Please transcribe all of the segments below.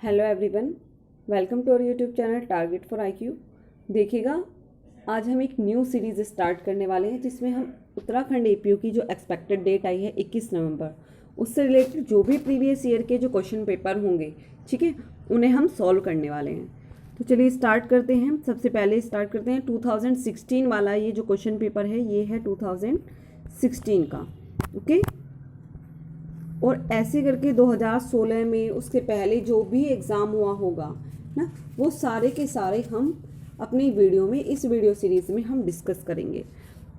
Hello everyone, welcome to our YouTube channel target for IQ. देखिएगा, आज हम एक न्यू सीरीज़ स्टार्ट करने वाले हैं जिसमें हम उत्तराखंड एपीयू की जो एक्सपेक्टेड डेट आई है 21 नवंबर, उससे रिलेटेड जो भी प्रीवियस ईयर के जो क्वेश्चन पेपर होंगे, ठीक है, उन्हें हम सॉल्व करने वाले हैं। तो चलिए स्टार्ट करते हैं। सबसे पहले स्टार्ट करते हैं 2016 वाला। ये जो क्वेश्चन पेपर है ये है 2016 का, ओके। और ऐसे करके 2016 में उसके पहले जो भी एग्ज़ाम हुआ होगा ना, वो सारे के सारे हम अपनी वीडियो में, इस वीडियो सीरीज़ में हम डिस्कस करेंगे।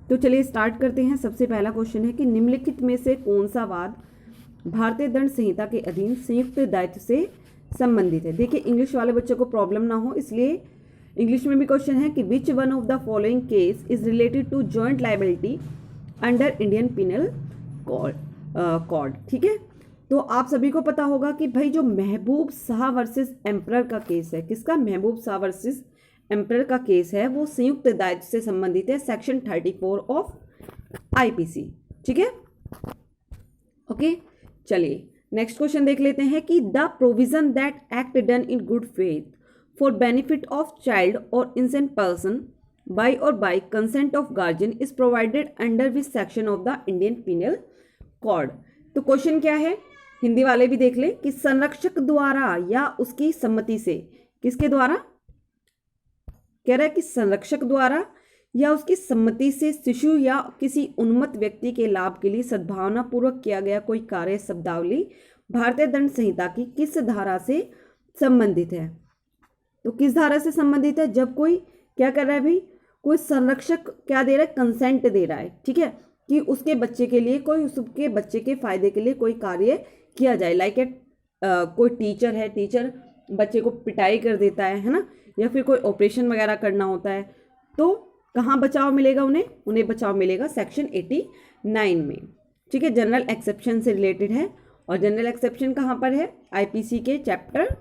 तो चलिए स्टार्ट करते हैं। सबसे पहला क्वेश्चन है कि निम्नलिखित में से कौन सा वाद भारतीय दंड संहिता के अधीन संयुक्त दायित्व से संबंधित है। देखिए, इंग्लिश वाले बच्चों को प्रॉब्लम ना हो इसलिए इंग्लिश में भी क्वेश्चन है कि which one of the following case is related to joint liability under Indian penal code, ठीक है। तो आप सभी को पता होगा कि भाई जो महबूब शाह वर्सेस एम्परर का केस है, किसका? महबूब शाह वर्सेस एम्परर का केस है, वो संयुक्त दायित्व से संबंधित है, सेक्शन 34 ऑफ आईपीसी, ठीक है, ओके। चलिए नेक्स्ट क्वेश्चन देख लेते हैं कि the provision that act done in good faith for benefit of child और इनसेंट पर्सन बाय और bye consent of guardian is provided under which section of the Indian penal code. तो question क्या है, हिंदी वाले भी देख ले कि संरक्षक द्वारा या उसकी सम्मति से, किसके द्वारा कह रहा है कि संरक्षक द्वारा या उसकी सम्मति से शिशु या किसी उन्मत्त व्यक्ति के लाभ के लिए सद्भावना पूर्वक किया गया कोई कार्य शब्दावली भारतीय दंड संहिता की किस धारा से संबंधित है। तो किस धारा से संबंधित है? जब कोई क्या कर रहा है भाई, कोई संरक्षक क्या दे रहा है, कंसेंट दे रहा है, ठीक है, कि उसके बच्चे के लिए, कोई उसके बच्चे के फायदे के लिए कोई कार्य किया जाए। लाइक कोई टीचर है, टीचर बच्चे को पिटाई कर देता है ना, या फिर कोई ऑपरेशन वगैरह करना होता है, तो कहाँ बचाव मिलेगा उन्हें बचाव मिलेगा सेक्शन 89 में, ठीक है। जनरल एक्सेप्शन से रिलेटेड है, और जनरल एक्सेप्शन कहाँ पर है? आईपीसी के चैप्टर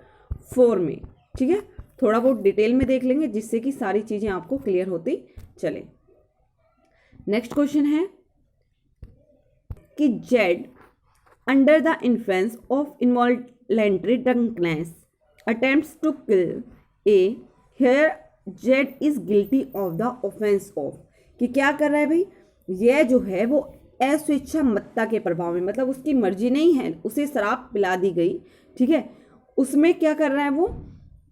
4 में, ठीक है। थोड़ा बहुत डिटेल में देख लेंगे जिससे कि सारी चीज़ें आपको क्लियर होती चले। नेक्स्ट क्वेश्चन है कि Z under the influence of involuntary drunkenness attempts to kill A, here Z is guilty of the offence of, कि क्या कर रहा है भाई, यह जो है वो अस्वेच्छा मत्ता के प्रभाव में, मतलब उसकी मर्जी नहीं है, उसे शराब पिला दी गई, ठीक है, उसमें क्या कर रहा है वो,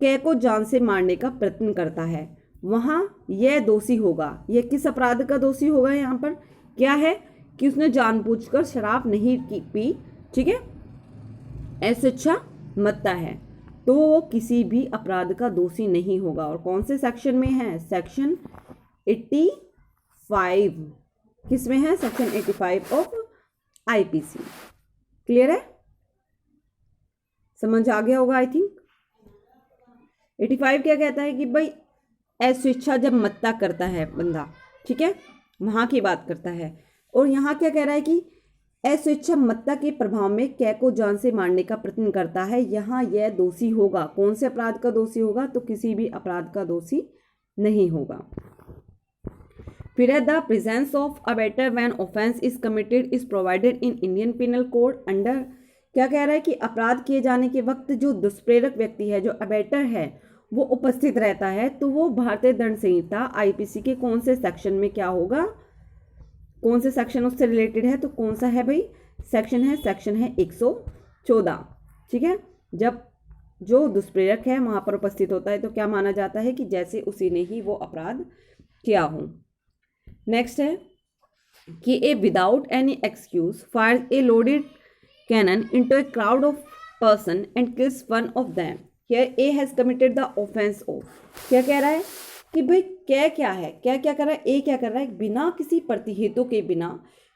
कै को जान से मारने का प्रयत्न करता है, वहाँ यह दोषी होगा। यह किस अपराध का दोषी होगा? यहाँ पर क्या है कि उसने जानबूझकर शराब नहीं पी, ठीक है, अस्वेच्छा मत्ता है, तो वो किसी भी अपराध का दोषी नहीं होगा। और कौन से सेक्शन में है? सेक्शन 85। किस में है? Section 85 of IPC. क्लियर है? समझ आ गया होगा आई थिंक। 85 क्या कहता है कि भाई अस्वेच्छा जब मत्ता करता है बंदा, ठीक है, वहां की बात करता है। और यहाँ क्या कह रहा है कि अस्वेच्छा मत्ता के प्रभाव में कै को जान से मारने का प्रयत्न करता है, यहाँ यह दोषी होगा। कौन से अपराध का दोषी होगा? तो किसी भी अपराध का दोषी नहीं होगा। फिर है the presence of abettor when offence is committed is provided in Indian penal code under, क्या कह रहा है कि अपराध किए जाने के वक्त जो दुष्प्रेरक व्यक्ति है, जो अबेटर है, वो उपस्थित रहता है, तो वो भारतीय दंड संहिता आईपीसी के कौन से सेक्शन में क्या होगा, कौन से सेक्शन उससे रिलेटेड है? तो कौन सा है भाई? सेक्शन है 114, ठीक है। जब जो दुष्प्रेरक है वहां पर उपस्थित होता है तो क्या माना जाता है कि जैसे उसी ने ही वो अपराध किया हो। नेक्स्ट है कि A without any excuse fire a loaded cannon into a crowd of person and kills one of them, here A has committed the offence of. क्या कह रहा है कि भाई क्या है, क्या कर रहा है, ए क्या कर रहा है, बिना किसी प्रतिहेतु के बिना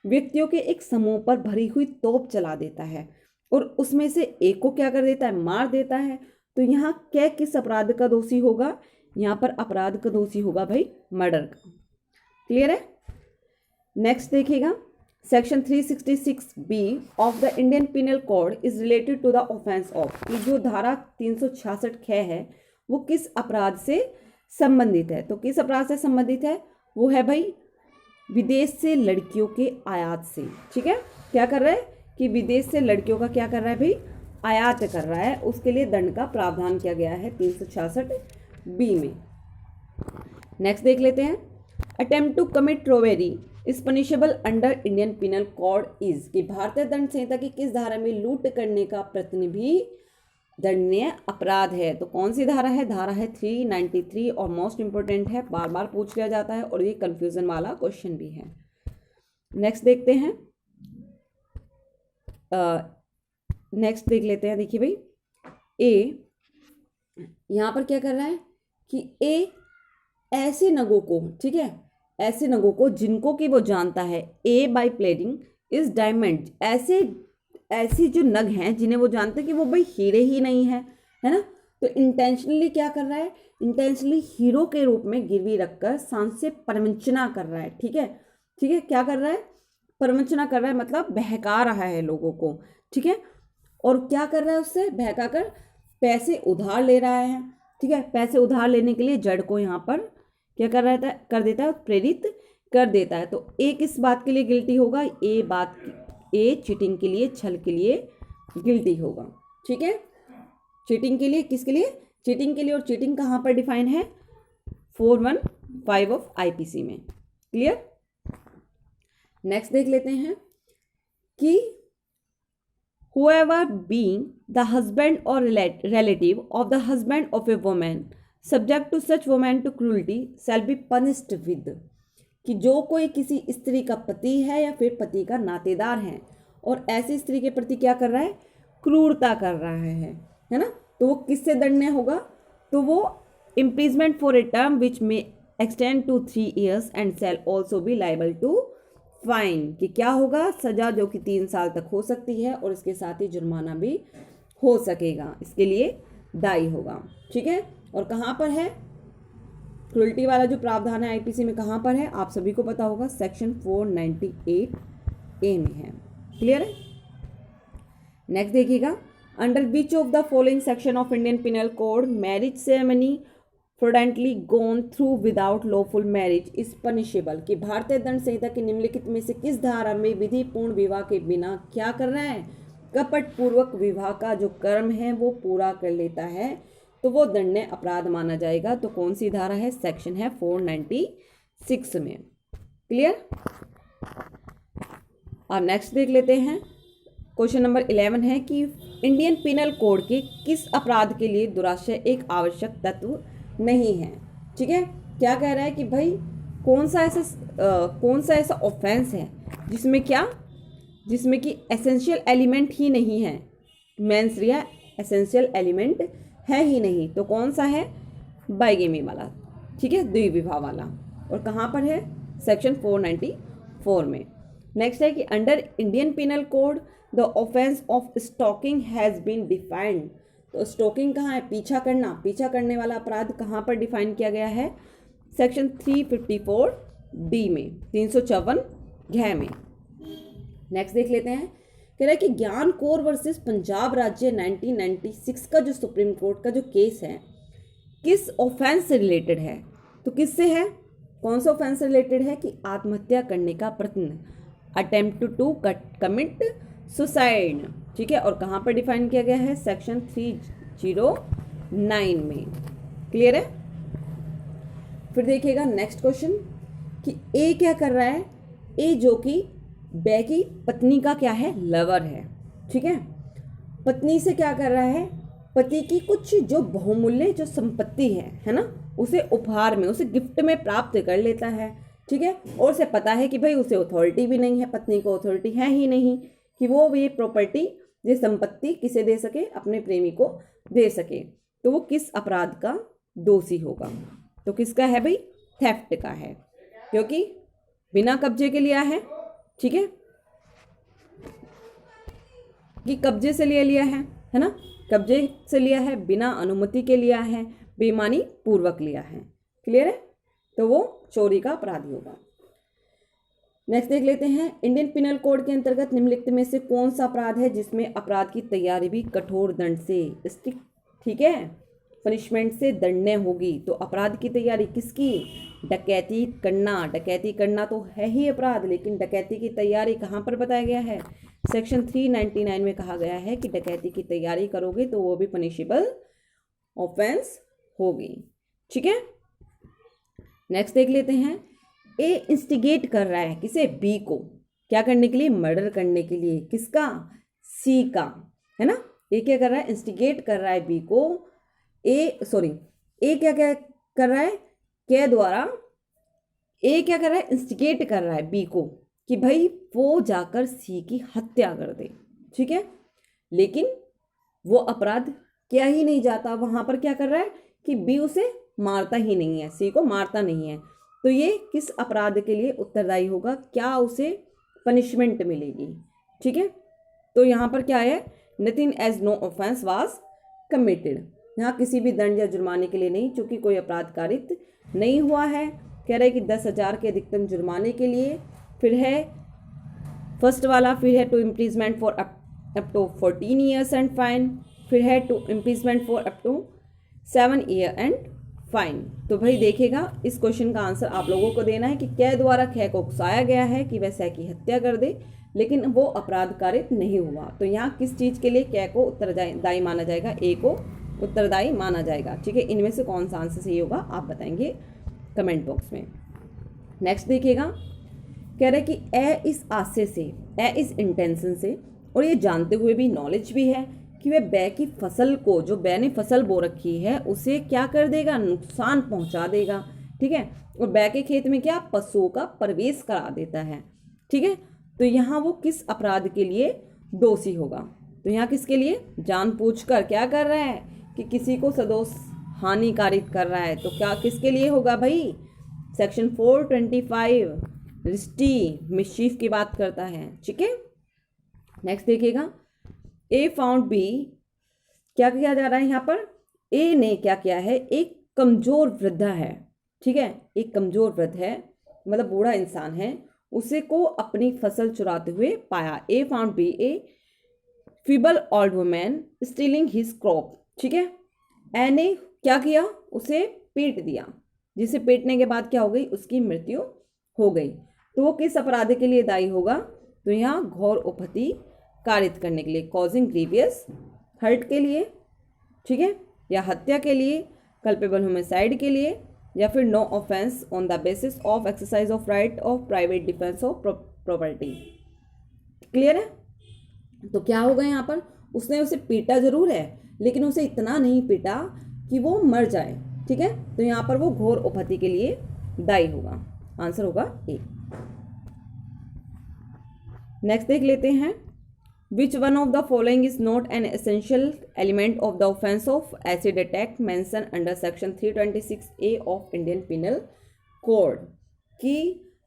व्यक्तियों के एक समूह पर भरी हुई तोप चला देता है और उसमें से एक को क्या कर देता है, मार देता है। तो यहाँ क्या किस अपराध का दोषी होगा? यहाँ पर अपराध का दोषी होगा भाई मर्डर का। क्लियर है? नेक्स्ट देखिएगा, section 366B of the Indian penal code is related to the offence of, ये जो धारा 366 ख है वो किस अपराध से संबंधित है? तो किस अपराध से संबंधित है? वो है भाई विदेश से लड़कियों के आयात से, ठीक है। क्या कर रहा है कि विदेश से लड़कियों का क्या कर रहा है भाई, आयात कर रहा है उसके लिए दंड का प्रावधान किया गया है 366 बी में। नेक्स्ट देख लेते हैं, attempt to commit robbery is punishable under Indian penal code is, कि भारतीय दंड संहिता की किस धारा में लूट करने का प्रयत्न भी दंडनीय अपराध है। तो कौन सी धारा है, धारा है 393 और मोस्ट इंपोर्टेंट है, बार बार पूछ लिया जाता है और ये कंफ्यूजन वाला क्वेश्चन भी है। नेक्स्ट देखते हैं, नेक्स्ट देख लेते हैं। देखिए भाई, ए यहाँ पर क्या कर रहा है कि ए ऐसे नगों को, ठीक है, ऐसे नगों को जिनको कि वो जानता है, ए बाय प्लेडिंग इस डायमंड, ऐसी जो नग हैं जिन्हें वो जानते हैं कि वो भाई हीरे ही नहीं है, है ना, तो इंटेंशनली क्या कर रहा है, इंटेंशनली हीरो के रूप में गिरवी रखकर सांस से प्रवंचना कर रहा है। ठीक है, ठीक है, क्या कर रहा है, प्रवंचना कर रहा है, मतलब बहका रहा है लोगों को। ठीक है, और क्या कर रहा है, उससे बहका कर पैसे उधार ले रहा है। ठीक है, पैसे उधार लेने के लिए जड़ को यहाँ पर क्या कर रहा था, कर देता है, प्रेरित कर देता है। तो ए किस बात के लिए गिल्टी होगा, ए चीटिंग के लिए, छल के लिए गिल्टी होगा। ठीक है, चीटिंग के लिए, किसके लिए, चीटिंग के लिए, और चीटिंग कहाँ पर डिफाइन है, 415 ऑफ आईपीसी में। क्लियर। नेक्स्ट देख लेते हैं कि whoever being the husband or relative of the husband of a woman subject to such woman to cruelty shall be punished with, कि जो कोई किसी स्त्री का पति है या फिर पति का नातेदार है और ऐसी स्त्री के प्रति क्या कर रहा है, क्रूरता कर रहा है ना, तो वो किससे दंडनीय होगा, तो वो imprisonment for a term which may extend to 3 years and shall also be liable to fine, कि क्या होगा, सजा जो कि 3 साल तक हो सकती है और इसके साथ ही जुर्माना भी हो सकेगा, इसके लिए दायी होगा। ठीक है, और कहाँ पर है क्रूल्टी वाला जो प्रावधान है आईपीसी में, कहाँ पर है, आप सभी को पता होगा, सेक्शन 498A में है। क्लियर है। नेक्स्ट देखिएगा, under which of the following section of Indian penal code marriage ceremony fraudulently gone through without lawful marriage is punishable, कि भारतीय दंड संहिता के निम्नलिखित में से किस धारा में विधि पूर्ण विवाह के बिना क्या कर रहा है, कपट पूर्वक विवाह का जो कर्म है वो पूरा कर लेता है, तो वो दंडनीय अपराध माना जाएगा। तो कौन सी धारा है, सेक्शन है 496 में। क्लियर। अब नेक्स्ट देख लेते हैं, क्वेश्चन नंबर 11 है कि इंडियन पिनल कोड के किस अपराध के लिए दुराशय एक आवश्यक तत्व नहीं है। ठीक है, क्या कह रहा है कि भाई कौन सा ऐसा ऑफेंस है जिसमें क्या, जिसमें कि एसेंशियल एलिमेंट ही नहीं है, मेंस रिया एसेंशियल एलिमेंट है ही नहीं, तो कौन सा है, बाइगेमी वाला। ठीक है, द्विविवाह वाला, और कहाँ पर है, सेक्शन 494 में। नेक्स्ट है कि under Indian penal code the offence of stalking has been defined, तो स्टॉकिंग कहाँ है, पीछा करना, पीछा करने वाला अपराध कहाँ पर डिफाइन किया गया है, सेक्शन 354D में, 354 घ में। नेक्स्ट देख लेते हैं, कह रहा है कि ज्ञान कौर वर्सेस पंजाब राज्य 1996 का जो सुप्रीम कोर्ट का जो केस है किस ऑफेंस से रिलेटेड है, तो किससे है, कौन सा ऑफेंस से रिलेटेड है, कि आत्महत्या करने का प्रयत्न, अटेम्प्ट टू कमिट सुसाइड। ठीक है, और कहाँ पर डिफाइन किया गया है, सेक्शन 309 में। क्लियर है। फिर देखिएगा नेक्स्ट क्वेश्चन कि ए क्या कर रहा है, ए जो कि बे की पत्नी का क्या है, लवर है। ठीक है, पत्नी से क्या कर रहा है, पति की कुछ जो बहुमूल्य जो संपत्ति है ना, उसे उपहार में, उसे गिफ्ट में प्राप्त कर लेता है। ठीक है, और उसे पता है कि भाई उसे अथॉरिटी भी नहीं है, पत्नी को अथॉरिटी है ही नहीं कि वो ये प्रॉपर्टी, ये संपत्ति किसे दे सके, अपने प्रेमी को दे सके, तो वो किस अपराध का दोषी होगा, तो किसका है भाई, थेफ्ट का है, क्योंकि बिना कब्जे के लिया है। ठीक है, कि कब्जे से लिया है ना, कब्जे से लिया है, बिना अनुमति के लिया है, बेईमानी पूर्वक लिया है। क्लियर है, तो वो चोरी का अपराधी होगा। नेक्स्ट देख लेते हैं, इंडियन पिनल कोड के अंतर्गत निम्नलिखित में से कौन सा अपराध है जिसमें अपराध की तैयारी भी कठोर दंड से, ठीक है, पनिशमेंट से दंडनीय होगी। तो अपराध की तैयारी किसकी, डकैती करना, डकैती करना तो है ही अपराध, लेकिन डकैती की तैयारी कहाँ पर बताया गया है, सेक्शन 399 में कहा गया है कि डकैती की तैयारी करोगे तो वो भी पनिशेबल ऑफेंस होगी। ठीक है, नेक्स्ट देख लेते हैं। ए इंस्टिगेट कर रहा है किसे, बी को, क्या करने के लिए, मर्डर करने के लिए। किसका, सी का, है ना। ए क्या कर रहा है, इंस्टिगेट कर रहा है बी को। ए क्या क्या कर रहा है, के द्वारा। ए क्या कर रहा है, इंस्टिगेट कर रहा है बी को कि भाई वो जाकर सी की हत्या कर दे। ठीक है, लेकिन वो अपराध किया ही नहीं जाता। वहां पर क्या कर रहा है कि बी उसे मारता ही नहीं है, सी को मारता नहीं है। तो ये किस अपराध के लिए उत्तरदायी होगा, क्या उसे पनिशमेंट मिलेगी। ठीक है, तो यहाँ पर क्या है, nothing as no offence was committed. यहाँ किसी भी दंड या जुर्माने के लिए नहीं, चूंकि कोई अपराध कारित नहीं हुआ है। कह रहे हैं कि 10,000 के अधिकतम जुर्माने के लिए। फिर है फर्स्ट वाला, फिर है to imprisonment for up to 14 years and fine. फिर है to imprisonment for up to 7 year and fine. तो भाई देखिएगा, इस क्वेश्चन का आंसर आप लोगों को देना है कि कै द्वारा खे को उकसाया गया है कि वह सह की हत्या कर दे, लेकिन वो अपराध कारित नहीं हुआ। तो यहाँ किस चीज़ के लिए कै को उत्तरदायी माना जाएगा, ए को उत्तरदायी माना जाएगा। ठीक है, इनमें से कौन सा आंसर सही होगा आप बताएंगे कमेंट बॉक्स में। नेक्स्ट देखिएगा, कह रहे कि ए इस आशय से, ए इस इंटेंशन से, और ये जानते हुए भी, नॉलेज भी है कि वह बै की फसल को, जो बै ने फसल बो रखी है, उसे क्या कर देगा, नुकसान पहुंचा देगा। ठीक है, और बै के खेत में क्या, पशुओं का प्रवेश करा देता है। ठीक है, तो यहाँ वो किस अपराध के लिए दोषी होगा। तो यहाँ किसके लिए, जानबूझकर क्या कर रहा है कि किसी को सदोष हानि कारित कर रहा है। तो क्या किसके लिए होगा भाई, सेक्शन 425 रिस्टी, मिसचीफ की बात करता है। ठीक है, नेक्स्ट देखिएगा, ए फाउंड बी, क्या किया जा रहा है यहाँ पर, ए ने क्या किया है, एक कमजोर वृद्धा है। ठीक है, एक कमजोर वृद्ध है, मतलब बूढ़ा इंसान है, उसे को अपनी फसल चुराते हुए पाया। A found B a feeble old woman stealing his crop. ठीक है, ए ने क्या किया, उसे पीट दिया, जिसे पीटने के बाद क्या हो गई, उसकी मृत्यु हो गई। तो वो किस अपराध के लिए दायी होगा, तो यहाँ घोर उपहति कारित करने के लिए, कॉजिंग ग्रीवियस हर्ट के लिए। ठीक है, या हत्या के लिए, कल्पेबल होमिसाइड के लिए, या फिर no offence on the basis of exercise of right of private defence of property. Clear है। तो क्या होगा यहाँ पर, उसने उसे पीटा जरूर है, लेकिन उसे इतना नहीं पीटा कि वो मर जाए। ठीक है, तो यहाँ पर वो घोर उपहति के लिए दायी होगा। आंसर होगा ए। नेक्स्ट देख लेते हैं, विच one of the following is not an essential element of the offence of acid attack mention under section 326A of Indian penal code. कि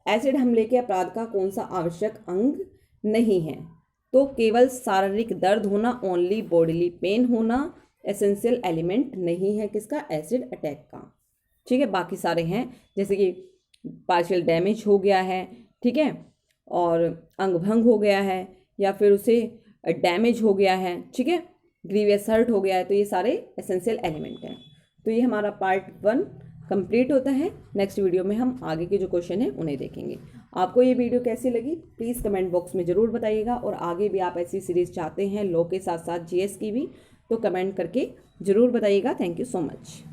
एसिड हमले के अपराध का कौन सा आवश्यक अंग नहीं है। तो केवल शारीरिक दर्द होना, ओनली बॉडीली पेन होना एसेंशियल एलिमेंट नहीं है किसका, एसिड अटैक का। ठीक है, बाकी सारे हैं, जैसे कि पार्शियल डैमेज हो गया है, ठीक है, और अंग भंग हो गया है, या फिर उसे डैमेज हो गया है, ठीक है, ग्रीवियस हर्ट हो गया है। तो ये सारे एसेंशियल एलिमेंट हैं। तो ये हमारा पार्ट 1 कंप्लीट होता है। नेक्स्ट वीडियो में हम आगे के जो क्वेश्चन हैं उन्हें देखेंगे। आपको ये वीडियो कैसी लगी प्लीज़ कमेंट बॉक्स में ज़रूर बताइएगा, और आगे भी आप ऐसी सीरीज़ चाहते हैं लॉ के साथ साथ जीएस की भी, तो कमेंट करके ज़रूर बताइएगा। Thank you so much.